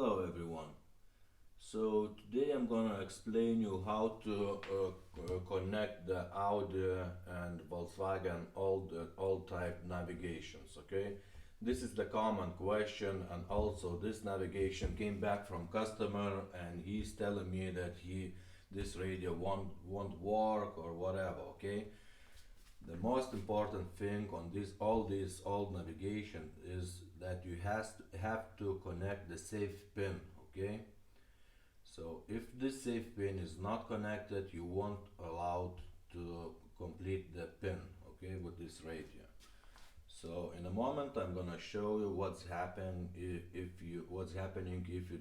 Hello everyone. So today I'm gonna explain you how to connect the Audi and Volkswagen old type navigations. Okay, this is the common question, and also this navigation came back from customer, and he's telling me that this radio won't work or whatever. Okay, the most important thing on these old navigation is that you have to connect the safe pin. Okay, so if this safe pin is not connected, you won't allowed to complete the pin, okay, with this radio. So in a moment I'm gonna show you what's happening if you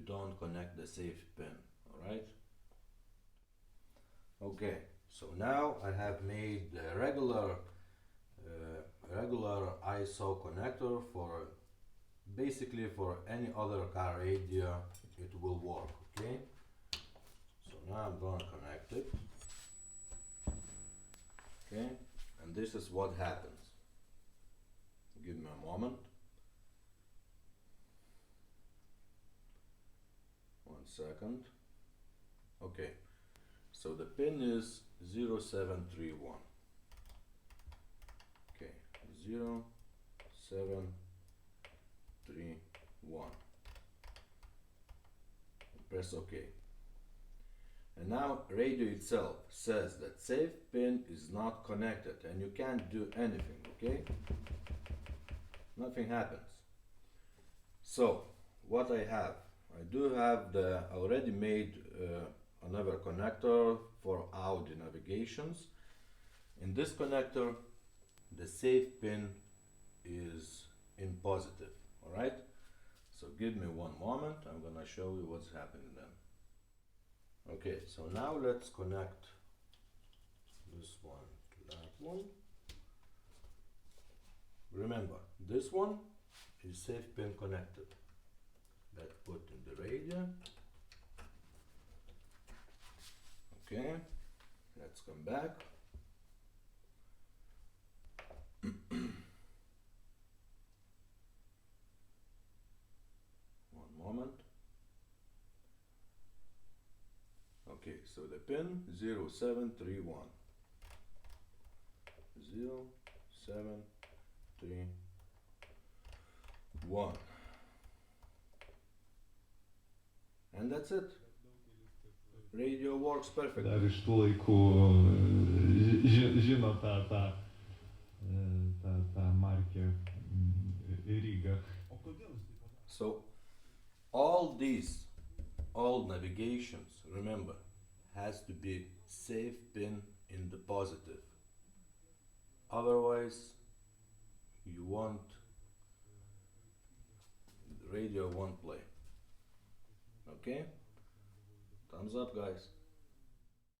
don't connect the safe pin. All right. Okay. So now I have made the regular ISO connector for basically for any other car radio it will work. Okay. So now I'm gonna connect it. Okay, and this is what happens. Give me a moment. 1 second. Okay, so the pin is 0731. Okay, 0731. Press OK. And now radio itself says that safe pin is not connected and you can't do anything. Okay, nothing happens. So what I do have the already made another connector for Audi navigations. In this connector the safe pin is in positive. All right, so give me one moment, I'm gonna show you what's happening then. Okay, so now let's connect this one to that one. Remember, this one is safe pin connected. Let's put in the radio. Okay, let's come back. One moment. Okay, so the pin 0731. 0731. And that's it. Radio works perfectly. Dar iš tų laikų žino tą markę Ryga. So all these old navigations, remember, has to be safe pin in the positive. Otherwise, the radio won't play. Okay? Thumbs up, guys.